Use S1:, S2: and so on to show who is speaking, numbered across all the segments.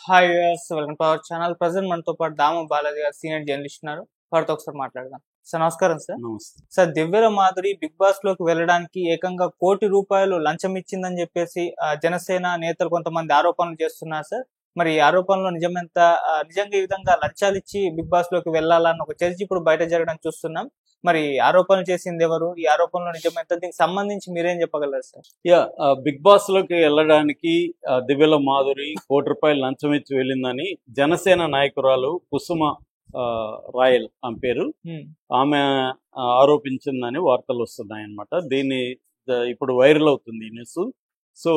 S1: Hi viewers, welcome to our channel. Present మనతో పాటు దాము బాలాజీ గారు సీనియర్ జర్నలిస్ట్ ఉన్నారు. వారితో ఒకసారి మాట్లాడదాం. సార్ నమస్కారం. సార్
S2: నమస్తే.
S1: సార్ దివ్యల మాధురి బిగ్ బాస్ లోకి వెళ్ళడానికి ఏకంగా ₹1,00,00,000 లంచం ఇచ్చిందని చెప్పేసి జనసేన నేతలు కొంతమంది ఆరోపణలు చేస్తున్నారు సార్. మరి ఈ ఆరోపణలో నిజమెంత? నిజంగా ఈ విధంగా లంచాలు ఇచ్చి బిగ్ బాస్ లోకి వెళ్ళాలన్న ఒక చర్చ ఇప్పుడు బయట జరగడం చూస్తున్నాం. మరి ఆరోపణలు చేసింది ఎవరు? ఈ ఆరోపణలో నిజమెంత? దీనికి సంబంధించి మీరేం చెప్పగలరు సార్?
S2: బిగ్ బాస్ లోకి వెళ్ళడానికి దివ్యల మాధురి ₹1,00,00,000 లంచం ఇచ్చి వెళ్ళిందని జనసేన నాయకురాలు కుసుమ రాయల్ ఆమె పేరు, ఆమె ఆరోపించిందని వార్తలు వస్తున్నాయి అన్నమాట. దీన్ని ఇప్పుడు వైరల్ అవుతుంది ఈ న్యూస్. సో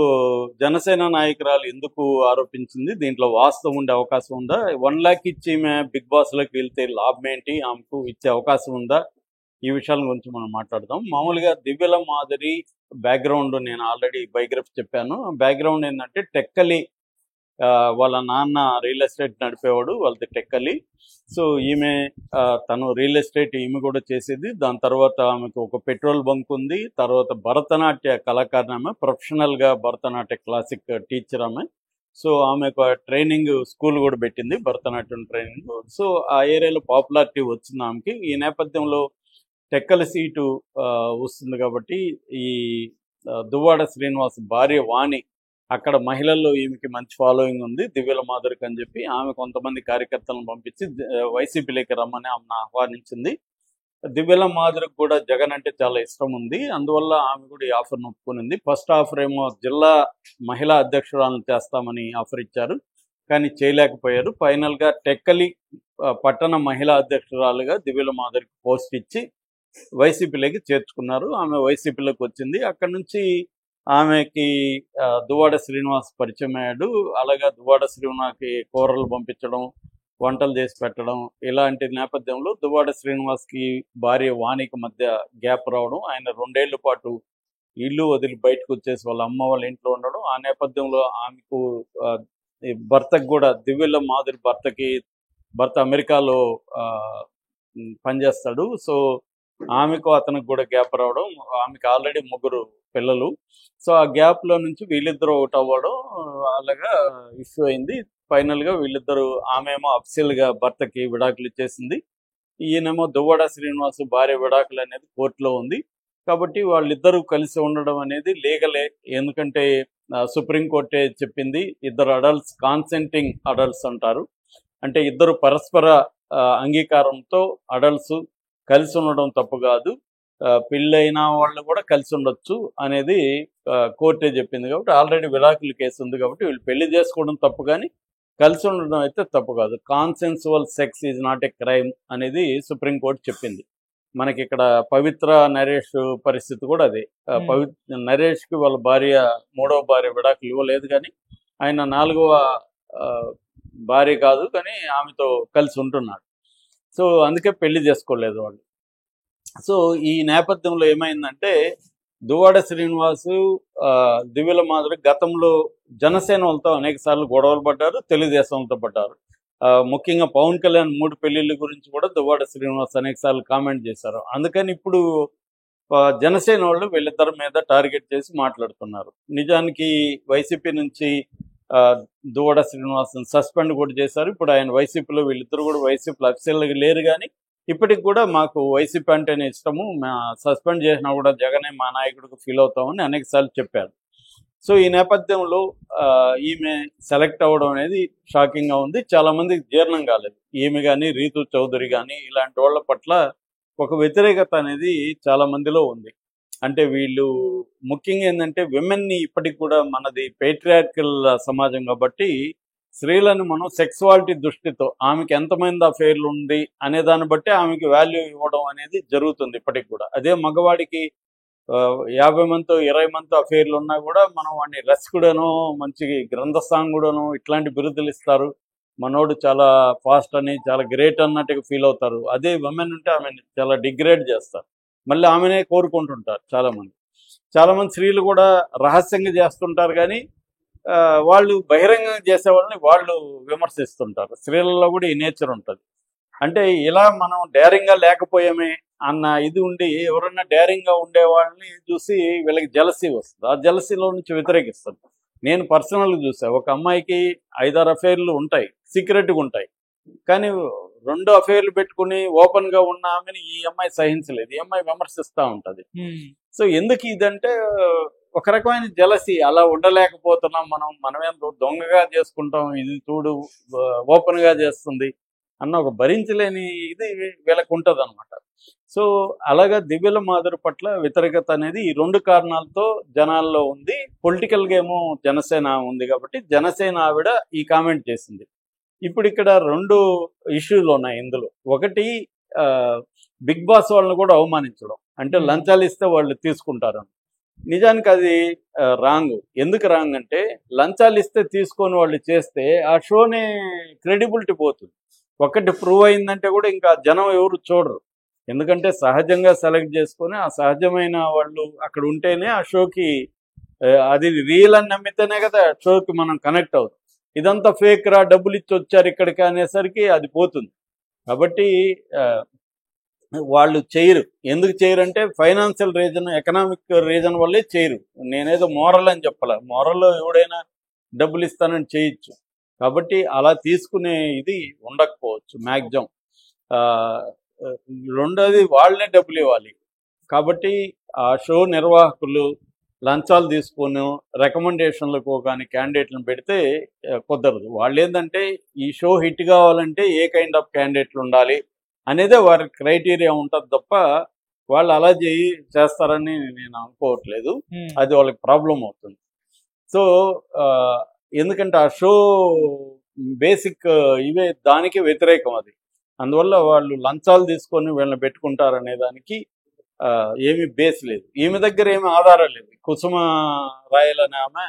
S2: జనసేన నాయకురాలు ఎందుకు ఆరోపించింది, దీంట్లో వాస్తవం ఉండే అవకాశం ఉందా, 1,00,000 ఇచ్చి ఈమె బిగ్ బాస్ లోకి వెళ్తే లాభం ఏంటి, ఆమెకు ఇచ్చే అవకాశం ఉందా, ఈ విషయాల గురించి మనం మాట్లాడదాం. మామూలుగా దివ్యల మాధురి బ్యాక్గ్రౌండ్ నేను ఆల్రెడీ బయోగ్రఫీ చెప్పాను. బ్యాక్గ్రౌండ్ ఏంటంటే టెక్కలి, వాళ్ళ నాన్న రియల్ ఎస్టేట్ నడిపేవాడు, వాళ్ళది టెక్కలి. సో ఈమె తను రియల్ ఎస్టేట్ ఈమె కూడా చేసేది. దాని తర్వాత ఆమెకు ఒక పెట్రోల్ బంక్ ఉంది. తర్వాత భరతనాట్య కళాకారిణి, ఆమె ప్రొఫెషనల్గా భరతనాట్య క్లాసిక్ టీచర్ ఆమె. సో ఆమె ఒక ట్రైనింగ్ స్కూల్ కూడా పెట్టింది, భరతనాట్యం ట్రైనింగ్. సో ఆ ఏరియాలో పాపులారిటీ వచ్చింది ఆమెకి. ఈ నేపథ్యంలో టెక్కల సీటు వస్తుంది కాబట్టి ఈ దువ్వాడ శ్రీనివాస్ భార్య వాణి, అక్కడ మహిళల్లో ఈమెకి మంచి ఫాలోయింగ్ ఉంది దివ్యల మాధురికి అని చెప్పి ఆమె కొంతమంది కార్యకర్తలను పంపించి వైసీపీలోకి రమ్మని ఆమెను ఆహ్వానించింది. దివ్యల మాధురికి కూడా జగన్ అంటే చాలా ఇష్టం ఉంది, అందువల్ల ఆమె కూడా ఈ ఆఫర్ను ఒప్పుకునింది. ఫస్ట్ ఆఫర్ ఏమో జిల్లా మహిళా అధ్యక్షురాలను చేస్తామని ఆఫర్ ఇచ్చారు, కానీ చేయలేకపోయారు. ఫైనల్గా టెక్కలి పట్టణ మహిళా అధ్యక్షురాలుగా దివ్యల మాధురికి పోస్ట్ ఇచ్చి వైసీపీలోకి చేర్చుకున్నారు. ఆమె వైసీపీలోకి వచ్చింది. అక్కడి నుంచి ఆమెకి దువ్వాడ శ్రీనివాస్ పరిచయం అయ్యాడు. అలాగా దువ్వాడ శ్రీనివాస్కి కూరలు పంపించడం, వంటలు చేసి పెట్టడం, ఇలాంటి నేపథ్యంలో దువ్వాడ శ్రీనివాస్కి భార్య వాణికి మధ్య గ్యాప్ రావడం, ఆయన 2 ఏళ్ల పాటు ఇల్లు వదిలి బయటకు వచ్చేసి వాళ్ళ అమ్మ వాళ్ళ ఇంట్లో ఉండడం. ఆ నేపథ్యంలో ఆమెకు భర్తకు కూడా, దివ్యల మాధురి భర్త అమెరికాలో పనిచేస్తాడు. సో ఆమెకు అతనికి కూడా గ్యాప్ రావడం, ఆమెకు ఆల్రెడీ 3 పిల్లలు. సో ఆ గ్యాప్లో నుంచి వీళ్ళిద్దరూ ఒకటి అవ్వడం, అలాగా ఇష్యూ అయింది. ఫైనల్గా వీళ్ళిద్దరూ, ఆమెమో అఫ్సిల్గా భర్తకి విడాకులు ఇచ్చేసింది, ఈయనేమో దువ్వాడ శ్రీనివాస్ భార్య విడాకులు అనేది కోర్టులో ఉంది. కాబట్టి వాళ్ళిద్దరూ కలిసి ఉండడం అనేది లీగలే, ఎందుకంటే సుప్రీంకోర్టే చెప్పింది. ఇద్దరు అడల్ట్స్, కాన్సెంటింగ్ అడల్ట్స్ అంటారు, అంటే ఇద్దరు పరస్పర అంగీకారంతో అడల్ట్స్ కలిసి ఉండడం తప్పు కాదు, పెళ్ళైన వాళ్ళు కూడా కలిసి ఉండొచ్చు అనేది కోర్టే చెప్పింది. కాబట్టి ఆల్రెడీ విడాకుల కేసు ఉంది కాబట్టి వీళ్ళు పెళ్లి చేసుకోవడం తప్పు, కానీ కలిసి ఉండడం అయితే తప్పు కాదు. కాన్సెన్సువల్ sex is not a crime అనేది సుప్రీంకోర్టు చెప్పింది. మనకి ఇక్కడ పవిత్ర నరేష్ పరిస్థితి కూడా అదే. నరేష్కి వాళ్ళ భార్య, 3వ భార్య విడాకులు ఇవ్వలేదు, కానీ ఆయన 4వ భార్య కాదు, కానీ ఆమెతో కలిసి ఉంటున్నాడు. సో అందుకే పెళ్లి చేసుకోలేదు వాళ్ళు. సో ఈ నేపథ్యంలో ఏమైందంటే దువ్వాడ శ్రీనివాసు, దివ్యల మాధురి గతంలో జనసేన వాళ్ళతో అనేక సార్లు గొడవలు పడ్డారు, తెలుగుదేశం వాళ్ళతో పడ్డారు. ముఖ్యంగా పవన్ కళ్యాణ్ 3 పెళ్లిళ్ళ గురించి కూడా దువ్వాడ శ్రీనివాస్ అనేక సార్లు కామెంట్ చేశారు. అందుకని ఇప్పుడు జనసేన వాళ్ళు వీళ్ళిద్దరి మీద టార్గెట్ చేసి మాట్లాడుతున్నారు. నిజానికి వైసీపీ నుంచి దువ్వాడ శ్రీనివాస్ని సస్పెండ్ కూడా చేశారు. ఇప్పుడు ఆయన వైసీపీలో, వీళ్ళిద్దరు కూడా వైసీపీలో అఫీషియల్గా లేరు, కానీ ఇప్పటికి కూడా మాకు వైసీపీ అంటేనే ఇష్టము, సస్పెండ్ చేసినా కూడా జగనే మా నాయకుడికి ఫీల్ అవుతామని అనేక సార్లు చెప్పారు. సో ఈ నేపథ్యంలో ఈమె సెలెక్ట్ అవ్వడం అనేది షాకింగ్గా ఉంది. చాలామందికి జీర్ణం కాలేదు. ఈమె కానీ, రీతు చౌదరి కానీ, ఇలాంటి వాళ్ళ పట్ల ఒక వ్యతిరేకత అనేది చాలా మందిలో ఉంది. అంటే వీళ్ళు ముఖ్యంగా ఏంటంటే విమెన్ని, ఇప్పటికి కూడా మనది పేట్రియార్కల్ సమాజం కాబట్టి స్త్రీలను మనం సెక్సువాలిటీ దృష్టితో, ఆమెకి ఎంతమంది అఫైర్లు ఉంది అనే దాన్ని బట్టి ఆమెకి వాల్యూ ఇవ్వడం అనేది జరుగుతుంది ఇప్పటికి కూడా. అదే మగవాడికి 50 మందితో 20 మందితో అఫైర్లు ఉన్నా కూడా మనం వాడిని రసికుడనో, మంచి గ్రంథస్థాంగుడనో ఇట్లాంటి బిరుదులు ఇస్తారు. మనోడు చాలా ఫాస్ట్ అని, చాలా గ్రేట్ అన్నట్టుగా ఫీల్ అవుతారు. అదే విమెన్ ఉంటే ఆమెను చాలా డిగ్రేడ్ చేస్తారు, మళ్ళీ ఆమెనే కోరుకుంటుంటారు చాలామంది స్త్రీలు కూడా రహస్యంగా చేస్తుంటారు, కానీ వాళ్ళు బహిరంగంగా చేసే వాళ్ళని వాళ్ళు విమర్శిస్తుంటారు. స్త్రీలలో కూడా ఈ నేచర్ ఉంటుంది. అంటే ఇలా మనం డేరింగ్గా లేకపోయామే అన్న ఇది ఉండి, ఎవరన్నా డేరింగ్గా ఉండే వాళ్ళని చూసి వీళ్ళకి జలసీ వస్తుంది, ఆ జలసీలో నుంచి వ్యతిరేకిస్తారు. నేను పర్సనల్గా చూసా, ఒక అమ్మాయికి 5-6 అఫైర్లు ఉంటాయి, సీక్రెట్గా ఉంటాయి. కానీ 2 అఫైర్లు పెట్టుకుని ఓపెన్గా ఉన్న ఆమెని ఈ అమ్మాయి సహించలేదు, ఈ అమ్మాయి విమర్శిస్తూ ఉంటుంది. సో ఎందుకు ఇదంటే ఒక రకమైన జలసి, అలా ఉండలేకపోతున్నాం మనమేం దొంగగా చేసుకుంటాం, ఇది చూడు ఓపెన్గా చేస్తుంది అన్న ఒక భరించలేని ఇది వీళ్ళకు ఉంటుంది అనమాట. సో అలాగా దివ్యల మాధురి పట్ల వ్యతిరేకత అనేది ఈ 2 కారణాలతో జనాల్లో ఉంది. పొలిటికల్గా ఏమో జనసేన ఉంది కాబట్టి జనసేన ఆవిడ ఈ కామెంట్ చేసింది. ఇప్పుడు ఇక్కడ 2 ఇష్యూలు ఉన్నాయి ఇందులో. ఒకటి బిగ్ బాస్ వాళ్ళని కూడా అవమానించడం, అంటే లంచాలు ఇస్తే వాళ్ళు తీసుకుంటారని. నిజానికి అది రాంగ్. ఎందుకు రాంగ్ అంటే లంచాలు ఇస్తే తీసుకొని వాళ్ళు చేస్తే ఆ షోనే క్రెడిబిలిటీ పోతుంది. ఒకటి ప్రూవ్ అయిందంటే కూడా ఇంకా జనం ఎవరు చూడరు. ఎందుకంటే సహజంగా సెలెక్ట్ చేసుకొని ఆ సహజమైన వాళ్ళు అక్కడ ఉంటేనే ఆ షోకి అది రియల్ అని నమ్మితేనే కదా షోకి మనం కనెక్ట్ అవుతాం. ఇదంతా ఫేక్ రా, డబ్బులు ఇచ్చి వచ్చారు ఇక్కడికి అనేసరికి అది పోతుంది. కాబట్టి వాళ్ళు చేయరు. ఎందుకు చేయరు అంటే ఫైనాన్షియల్ రీజన్, ఎకనామిక్ రీజన్ వల్లే చేయరు. నేనేదో మోరల్ అని చెప్పాల, మోరల్ ఎవడైనా డబ్బులు ఇస్తానని చేయొచ్చు. కాబట్టి అలా తీసుకునే ఇది ఉండకపోవచ్చు మ్యాక్సిమం. రెండోది వాళ్ళనే డబ్బులు ఇవ్వాలి. కాబట్టి ఆ షో నిర్వాహకులు లంచాలు తీసుకొని రికమెండేషన్లకు కానీ క్యాండిడేట్లను పెడితే కుదరదు. వాళ్ళు ఏంటంటే ఈ షో హిట్ కావాలంటే ఏ కైండ్ ఆఫ్ క్యాండిడేట్లు ఉండాలి అనేదే వారి క్రైటీరియా ఉంటుంది తప్ప వాళ్ళు అలా చేస్తారని నేను అనుకోవట్లేదు. అది వాళ్ళకి ప్రాబ్లం అవుతుంది. సో ఎందుకంటే ఆ షో బేసిక్ ఇవే దానికి వ్యతిరేకం అది. అందువల్ల వాళ్ళు లంచాలు తీసుకొని వీళ్ళని పెట్టుకుంటారనే దానికి ఏమీ బేస్ లేదు. ఈమె దగ్గర ఏమీ ఆధారాలు లేదు. కుసుమ రాయల్ అనే ఆమె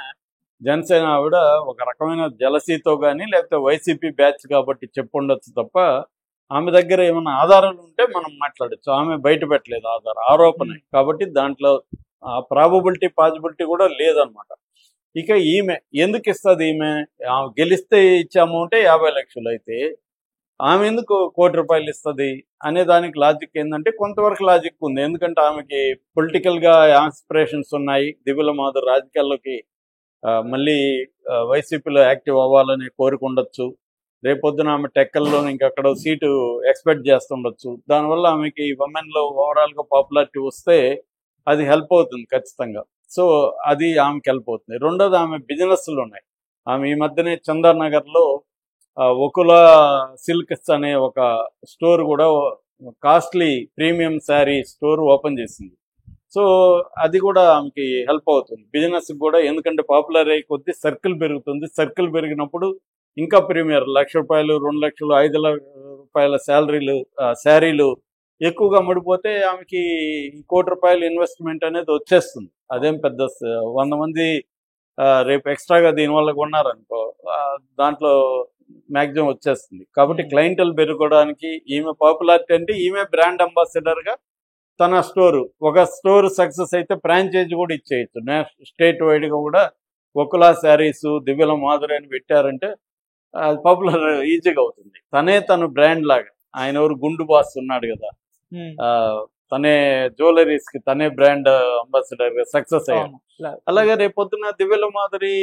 S2: జనసేన ఆవిడ ఒక రకమైన జలసీతో కానీ లేకపోతే వైసీపీ బ్యాచ్ కాబట్టి చెప్పుండొచ్చు తప్ప ఆమె దగ్గర ఏమైనా ఆధారాలు ఉంటే మనం మాట్లాడచ్చు. ఆమె బయట పెట్టలేదు ఆరోపణ. కాబట్టి దాంట్లో ప్రాబబిలిటీ పాసిబిలిటీ కూడా లేదనమాట. ఇక ఈమె ఎందుకు ఇస్తుంది? ఈమె గెలిస్తే ఇచ్చే అమౌంటే 50 లక్షలు అయితే ఆమె ఎందుకు ₹1 కోటి ఇస్తుంది అనే దానికి లాజిక్ ఏంటంటే కొంతవరకు లాజిక్ ఉంది. ఎందుకంటే ఆమెకి పొలిటికల్గా ఆస్పిరేషన్స్ ఉన్నాయి. దివ్యల మాధురి రాజకీయాల్లోకి మళ్ళీ వైసీపీలో యాక్టివ్ అవ్వాలని కోరుకుండొచ్చు. రేపొద్దున ఆమె టెక్కల్లో ఇంకెక్కడ సీటు ఎక్స్పెక్ట్ చేస్తుండొచ్చు. దానివల్ల ఆమెకి ఉమెన్లో ఓవరాల్గా పాపులారిటీ వస్తే అది హెల్ప్ అవుతుంది ఖచ్చితంగా. సో అది ఆమెకి హెల్ప్ అవుతుంది. రెండోది ఆమె బిజినెస్లు ఉన్నాయి. ఆమె ఈ మధ్యనే చందానగర్లో ఒకుల సిల్క్స్ అనే ఒక స్టోర్ కూడా, costly premium sari store open చేసింది. సో అది కూడా ఆమెకి హెల్ప్ అవుతుంది బిజినెస్కి కూడా. ఎందుకంటే పాపులర్ అయ్యే కొద్దీ సర్కిల్ పెరుగుతుంది. సర్కిల్ పెరిగినప్పుడు ఇంకా ప్రీమియర్ ₹1,00,000, 2,00,000, ₹5,00,000 శారీలు ఎక్కువగా ముడిపోతే ఆమెకి ₹1 కోటి ఇన్వెస్ట్మెంట్ అనేది వచ్చేస్తుంది. అదేం పెద్ద 100 మంది రేపు ఎక్స్ట్రాగా దీనివల్ల కొన్నారనుకో దాంట్లో మ్యాక్సిమం వచ్చేస్తుంది. కాబట్టి క్లయింటల్ పెరుగుకోవడానికి ఈమె పాపులారిటీ అంటే ఈమె బ్రాండ్ అంబాసిడర్గా తన ఒక స్టోర్ సక్సెస్ అయితే ఫ్రాంచైజీ కూడా ఇచ్చేయచ్చు. స్టేట్ వైడ్గా కూడా ఒకులా శారీస్ దివ్యల మాధురి అని పెట్టారంటే పాపులర్ ఈజీగా అవుతుంది. తను బ్రాండ్ లాగా. ఆయన ఎవరు గుండు బాస్ ఉన్నాడు కదా, తనే జ్యువెలరీస్ కి తనే బ్రాండ్ అంబాసిడర్ సక్సెస్ అయ్యాను. అలాగే రేపొద్దున దివ్యల మాధురి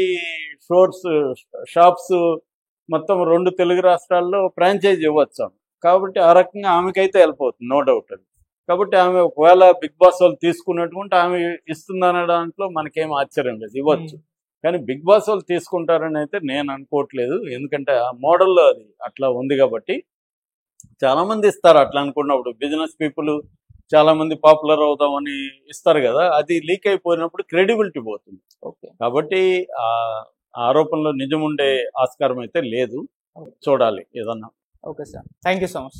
S2: షాప్స్ మొత్తం 2 తెలుగు రాష్ట్రాల్లో ఫ్రాంచైజ్ ఇవ్వచ్చు. కాబట్టి ఆ రకంగా ఆమెకైతే హెల్ప్ అవుతుంది, నో డౌట్ అది. కాబట్టి ఆమె ఒకవేళ బిగ్ బాస్ వాళ్ళు తీసుకున్నటువంటి ఆమె ఇస్తుందనే దాంట్లో మనకేం ఆశ్చర్యం లేదు, ఇవ్వచ్చు. కానీ బిగ్ బాస్ వాళ్ళు తీసుకుంటారని అయితే నేను అనుకోవట్లేదు. ఎందుకంటే ఆ మోడల్లో అది అట్లా ఉంది కాబట్టి చాలా మంది ఇస్తారు. అట్లా అనుకున్నప్పుడు బిజినెస్ పీపుల్ చాలా మంది పాపులర్ అవుదామని ఇస్తారు కదా, అది లీక్ అయిపోయినప్పుడు క్రెడిబిలిటీ పోతుంది. కాబట్టి ఆ ఆరోపణలో నిజం ఉండే ఆస్కారం అయితే లేదు. చూడాలి ఏదన్నా.
S1: Okay sir, thank you so much.